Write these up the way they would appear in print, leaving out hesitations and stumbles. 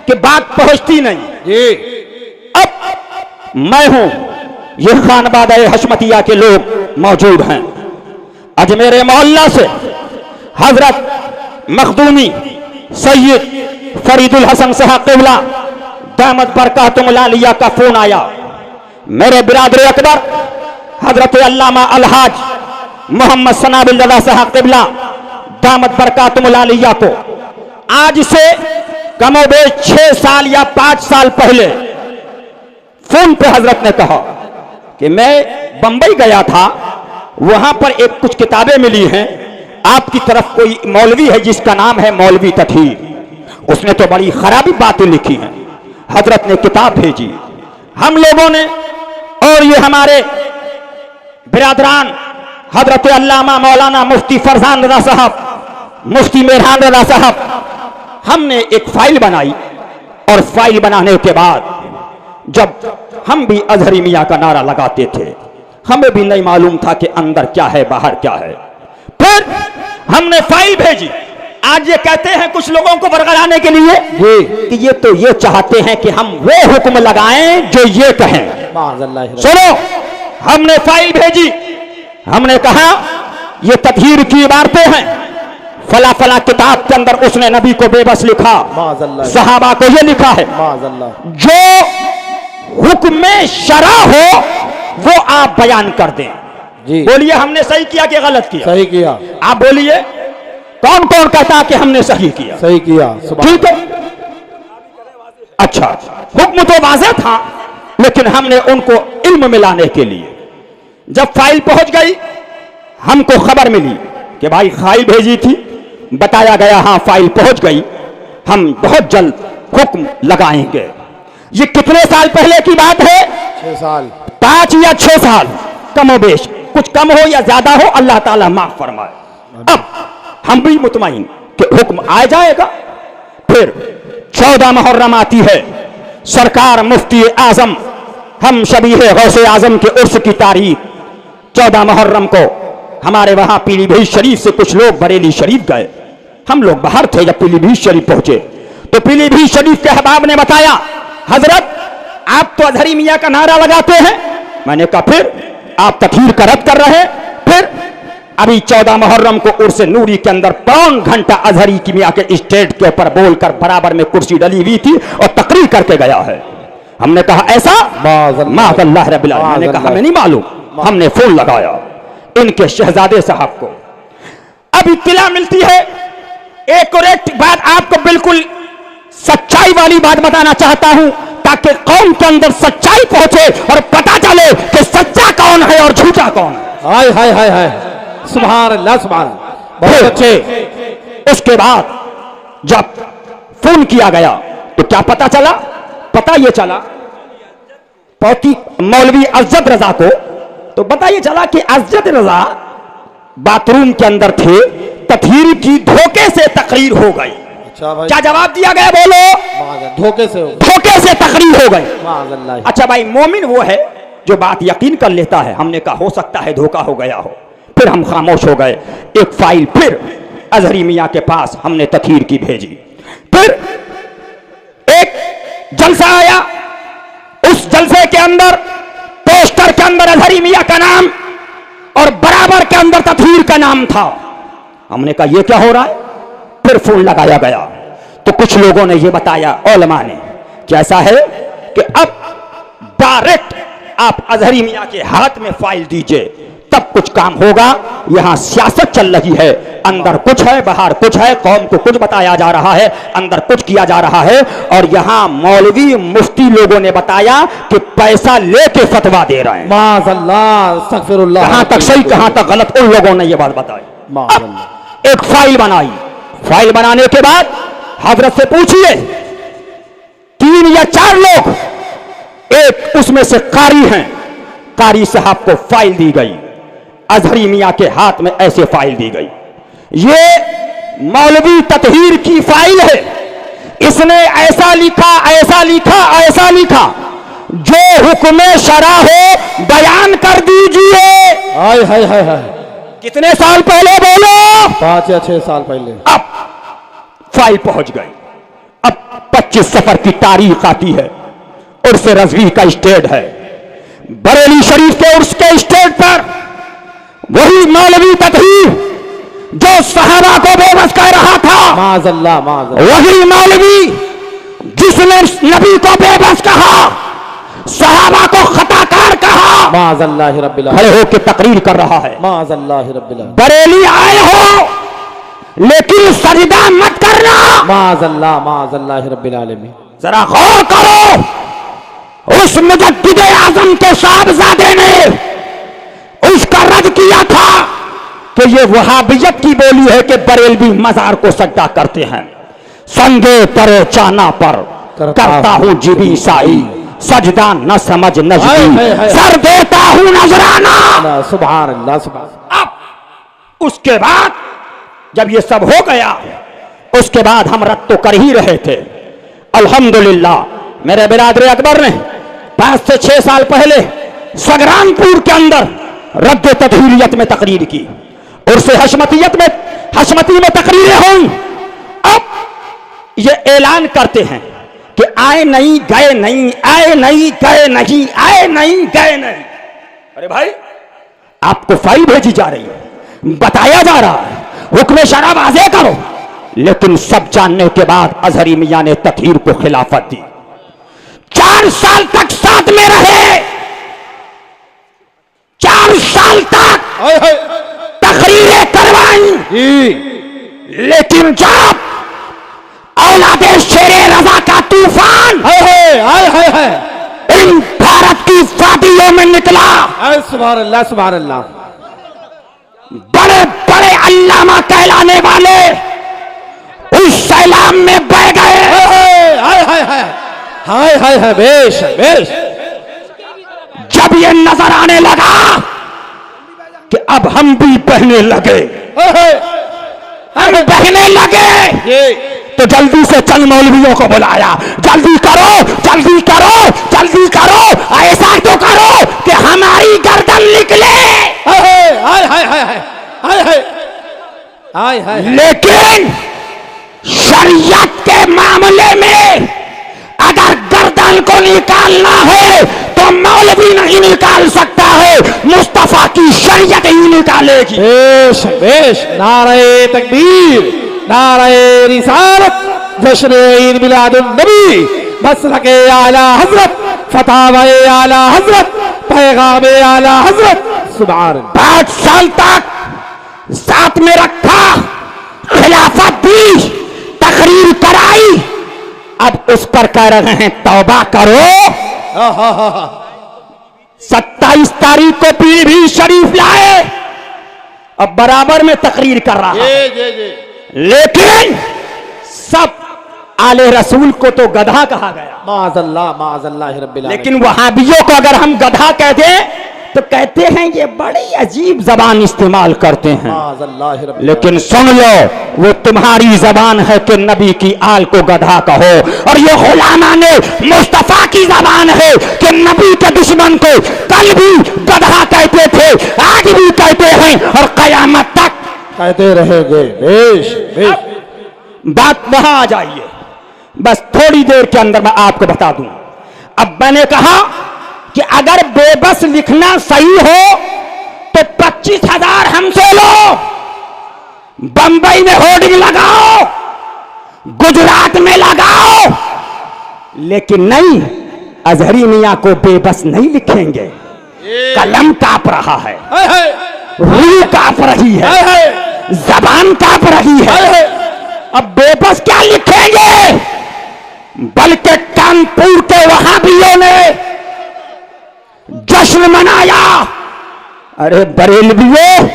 कि बात पहुंचती नहीं जी। अब मैं हूं, ये खानबाद हशमतिया के लोग मौजूद हैं। अजमेर मोहल्ला से हजरत मखदूमी सैयद फरीदुल हसन साहब क़िबला दामत बरकातुहुल आलिया का फोन आया। मेरे बिरादर अकबर हजरत अल्लामा अलहाज मोहम्मद सना बिन रज़ा साहब क़िबला दामत बरकातुहुल आलिया को आज से कमोबेश 6 साल या 5 साल पहले फोन पे हजरत ने कहा कि मैं बंबई गया था, वहां पर एक कुछ किताबें मिली हैं, आपकी तरफ कोई मौलवी है जिसका नाम है मौलवी तथहीर, उसने तो बड़ी खराबी बातें लिखी हैं। हजरत ने किताब भेजी, हम लोगों ने और ये हमारे बिरादरान हजरत अल्लामा मौलाना मुफ्ती फरजान रज़ा साहब, मुफ्ती मेहरान रज़ा साहब, हमने एक फाइल बनाई। और फाइल बनाने के बाद जब हम भी अजहरी मियाँ का नारा लगाते थे, हमें भी नहीं मालूम था कि अंदर क्या है बाहर क्या है। फिर हमने फाइल भेजी। आज ये कहते हैं कुछ लोगों को बरगलाने के लिए कि ये तो ये चाहते हैं कि हम वो हुक्म लगाएं जो ये कहें। सुनो, हमने फाइल भेजी, हमने कहा ये तत्हीर की इबारतें हैं, फला फला किताब के अंदर उसने नबी को बेबस लिखा, सहाबा को ये लिखा है, जो हुक्म शरा हो वो आप बयान कर दें। बोलिए हमने सही किया कि गलत किया? सही किया। आप बोलिए कौन कौन कहता कि हमने सही किया? सही किया। ठीक है, अच्छा, हुक्म तो वाज़ेह था, लेकिन हमने उनको इल्म में लाने के लिए जब फाइल पहुंच गई, हमको खबर मिली कि भाई फाइल भेजी थी, बताया गया हाँ फाइल पहुंच गई, हम बहुत जल्द हुक्म लगाएंगे। ये कितने साल पहले की बात है? 6 साल, 5 या 6 साल, कमोबेश, कुछ कम हो या ज्यादा हो, अल्लाह ताला माफ फरमाए। अब हम भी मुतमईन कि हुक्म आ जाएगा। फिर 14 मुहर्रम आती है, सरकार मुफ्ती आजम हम शबीह गौसे आजम के उर्स की तारीख 14 मुहर्रम को हमारे वहां पीलीभीत शरीफ से कुछ लोग बरेली शरीफ गए। हम लोग बाहर थे, जब पीलीभीत शरीफ पहुंचे तो पीलीभीत शरीफ के अहबाब ने बताया, हजरत आप तो अजहरी मियाँ का नारा लगाते हैं। मैंने कहा फिर आप तकहीर का रद्द कर रहे हैं? फिर अभी 14 मुहर्रम को उर्स नूरी के अंदर 5 घंटा अजहरी की मियाँ के स्टेज के ऊपर बोलकर बराबर में कुर्सी डली हुई थी और तकरीर करके गया है। हमने कहा ऐसा? माअल्लाह रब्बिल आलमीन। मैंने कहा हमें नहीं मालूम, हमने फोन लगाया इनके शहजादे साहब को। अब इत्तिला मिलती है, एक और एक बात आपको बिल्कुल सच्चाई वाली बात बताना चाहता हूं ताकि कौम के अंदर सच्चाई पहुंचे और पता चले कि सच्चा कौन है और झूठा कौन है। हाय हाय हाय हाय, सुभान अल्लाह, सुभान अल्लाह, बहुत अच्छे। उसके बाद जब फोन किया गया तो क्या पता चला? पता ये चला पौती मौलवी अज़द रजा को, तो पता ये चला कि अज़द रजा बाथरूम के अंदर थे, तत्हीर की धोखे से तकरीर हो गई। अच्छा भाई, क्या जवाब दिया गया? बोलो। धोखे से हो, धोखे से तकरीर हो गई। अच्छा भाई, मोमिन वो है जो बात यकीन कर लेता है। हमने कहा हो सकता है धोखा हो गया हो, फिर हम खामोश हो गए। एक फाइल फिर अजहरी मियाँ के पास हमने तकहीर की भेजी। फिर एक जलसा आया, उस जलसे के अंदर पोस्टर के अंदर अजहरी मियाँ का नाम और बराबर के अंदर तकहीर का नाम था। हमने कहा यह क्या हो रहा है? फिर फोन लगाया गया तो कुछ लोगों ने यह बताया, उलमा ने, कि ऐसा है कि अब डायरेक्ट आप अजहरी मियाँ के हाथ में फाइल दीजिए तब कुछ काम होगा। यहां सियासत चल रही है, अंदर कुछ है बाहर कुछ है, कौम को कुछ बताया जा रहा है, अंदर कुछ किया जा रहा है। और यहां मौलवी मुफ्ती लोगों ने बताया कि पैसा लेके फतवा दे रहे हैं। माज़अल्लाह, अस्तगफिरुल्लाह। कहां तक सही कहां तक गलत, उन लोगों ने यह बात बताई। एक फाइल बनाई, फाइल बनाने के बाद हजरत से पूछिए 3 या 4 लोग, एक उसमें से कारी हैं, कारी साहब को फाइल दी गई, अजहरी मियाँ के हाथ में ऐसे फाइल दी गई। ये मौलवी तत्हीर की फाइल है, इसने ऐसा लिखा ऐसा लिखा ऐसा लिखा, जो हुक्म शरा हो बयान कर दीजिए। हाय हाय हाय हाय, कितने साल पहले बोलो? 5 या 6 साल पहले। अब फाइल पहुंच गई, अब 25 सफर की तारीख आती है, उर्स रज़वी का स्टेज है बरेली शरीफ के उर्स के स्टेज पर। वही मौलवी ततहीर जो सहाबा को बेबस कह रहा था, माज़अल्लाह माज़अल्लाह, वही मौलवी जिसने नबी को बेबस कहा, सहाबा को खताकार कहा, माज़अल्लाह रब्बिल खड़े होकर तकरीर कर रहा है। माज़अल्लाह रब्बिल बरेली आए हो लेकिन सजदा मत करना। माज़अल्लाह माज़अल्लाह रब्बिल आलमीन। जरा गौर करो, उस मुजद्दिद आज़म के साहबजादे ने उसका रद्द किया था कि ये वहाबियत की बोली है कि बरेलवी मजार को सजदा करते हैं। संगे तरे चाना पर करता हूं जीबी साई, सजदा न समझ नजदी, सर देता हूं नजराना। सुभान अल्लाह सुभान। अब उसके बाद जब ये सब हो गया, उसके बाद हम रद्द तो कर ही रहे थे। अल्हम्दुलिल्लाह मेरे बिरादर अकबर ने 5 से 6 साल पहले सगरानपुर के अंदर रद्द तदहीरियत में तकरीर की और से हशमती में तकरीरें हुई। अब ये ऐलान करते हैं कि आए नहीं गए नहीं, आए नहीं गए नहीं, आए नहीं गए नहीं। अरे भाई, आपको फाइल भेजी जा रही है, बताया जा रहा है हुक्म शरा वाज़ेह करो, लेकिन सब जानने के बाद अजहरी मियां ने तकहीर को खिलाफत दी। 4 साल तक साथ में रहे, 4 साल तक तकरीरें करवाई, लेकिन जब औलादे शेरे रज़ा का तूफान इन भारत की वादियों में निकला, सुभान अल्लाह सुभान अल्लाह, बड़े बड़े अल्लामा कहलाने वाले उस सैलाब में बह गए। हाय हाय हाय, बेश बेश। जब ये नजर आने लगा कि अब हम भी बहने लगे, हम बहने लगे, तो जल्दी से चंद मौलवियों को बुलाया, जल्दी करो जल्दी करो जल्दी करो, ऐसा तो करो कि हमारी गर्दन निकले। लेकिन शरीयत के मामले में अगर गर्दन को निकालना है तो मौलवी नहीं निकाल सकता है, मुस्तफा की शरीयत ही निकालेगी। बेश बेश। नारे तकबीर, नारे रिसालत, जश्न ईद मिलादुन नबी, मसलके आला हजरत, फतावाए आला हजरत, पैगामे आला हजरत। सुभान अल्लाह। 5 साल तक साथ में रखा, खिलाफत दी, तकरीर कराई। अब उस पर कह रहे हैं तौबा करो। 27 तारीख को पीलीभीत शरीफ लाए, अब बराबर में तकरीर कर रहा है, लेकिन सब आले रसूल को तो गधा कहा गया। माज़अल्लाह माज़अल्लाह रब्बिल आलमीन। लेकिन वहाबियों को अगर हम गधा कह दें तो कहते हैं ये बड़ी अजीब जबान इस्तेमाल करते हैं। माज़अल्लाह रब्बिल लेकिन सुन लो, वो तुम्हारी जबान है कि नबी की आल को गधा कहो, और ये गुलामा ने मुस्तफा की जबान है कि नबी के दुश्मन को कल भी गधा कहते थे, आज भी कहते हैं और कयामत तक कहते रहेंगे। बेश बेश। बात वहां आ जाइए, बस थोड़ी देर के अंदर मैं आपको बता दूं। अब मैंने कहा कि अगर बेबस लिखना सही हो तो 25,000 हमसे लो, बंबई में होर्डिंग लगाओ, गुजरात में लगाओ, लेकिन नहीं, अजहरी मियां को बेबस नहीं लिखेंगे। कलम कांप रहा है, रूह कांप रही है, जबान कांप रही है, अब बेबस क्या लिखेंगे। बल्कि कानपुर के वहाबियों ने जश्न मनाया। अरे बरेलवियों,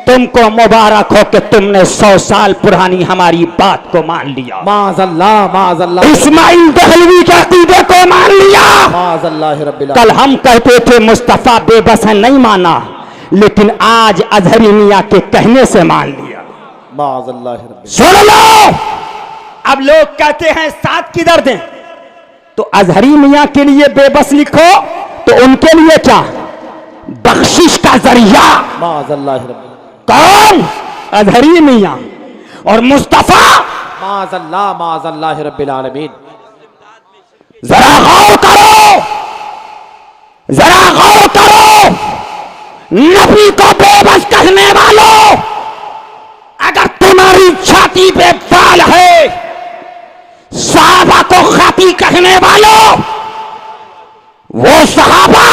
तुमको मुबारक हो कि तुमने 100 साल पुरानी हमारी बात को मान लिया। माज़अल्लाह माज़अल्लाह। इस्माइल दहलवी के अकीदे को मान लिया। माज़अल्लाह रब्बिल कल हम कहते थे मुस्तफा बेबस है, नहीं माना, लेकिन आज अजहरी मियां के कहने से मान लिया। माज़अल्लाह रब्बिल। सुन लो, अब लोग कहते हैं साथ किधर दें, तो अजहरी मियां के लिए बेबस लिखो तो उनके लिए क्या, बख्शिश का जरिया। माज़अल्लाह रब्बिल। कौन, अजहरी मियां, और मुस्तफा माज़अल्लाह रब्बिल आलमीन। जरा गौर करो, जरा गौर करो, नबी को बेबस कहने वालों, अगर तुम्हारी छाती पे बाल है, सहाबा को खाती कहने वालों, वो सहाबा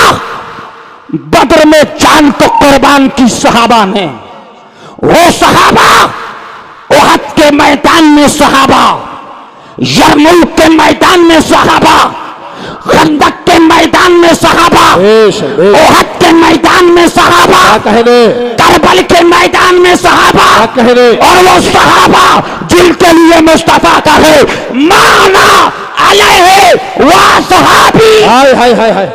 बद्र में जान को कुर्बान की सहाबा ने, वो सहाबा उहद के मैदान में सहाबा, यरमुक के मैदान में सहाबा, खंदक के मैदान में सहाबा, उहद के मैदान में सहाबा, करबल के मैदान में सहाबा, और वो सहाबा जिनके लिए मुस्तफा का है माना अलैहि वा सहाबी। हाय हाय हाय हाय,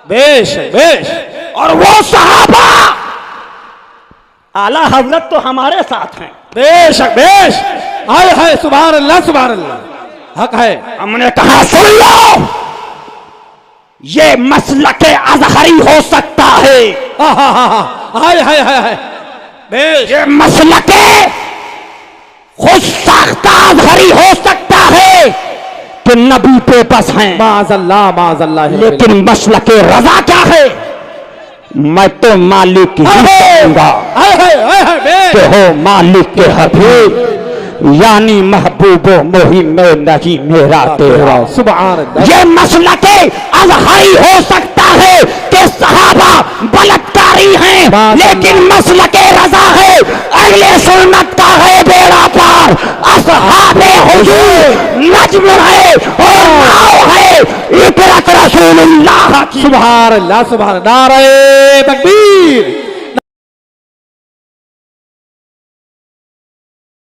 बेश बेश। और वो सहाबा आला हजरत तो हमारे साथ हैं। बेशक बेश, हाय हाय, सुभान अल्लाह सुभान अल्लाह, हक है। हमने कहा सुन लो, ये मसलके अजहरी हो सकता है, हाय हाय हाय हाय, बेश। ये मसलके खुद साख्ता अजहरी हो सकता है कि नबी पे बस हैं, माज़अल्लाह। लेकिन मसलके रजा क्या है? मैं तो मालिक ही कहूंगा कि हो मालिक के हबीब, यानी महबूबो मोही में नहीं मेरा तेरा। सुभान अल्लाह। ये मसलके अजहरी हो सकता है कि सहाबा बलात्कारी हैं, लेकिन मसलके रजा है, अहले सुन्नत का है बेड़ा पार, असहाबे हुजूर नज्म है और नाव है इबरत रसूलुल्लाह की। सुभान अल्लाह सुभान। नारे तकबीर,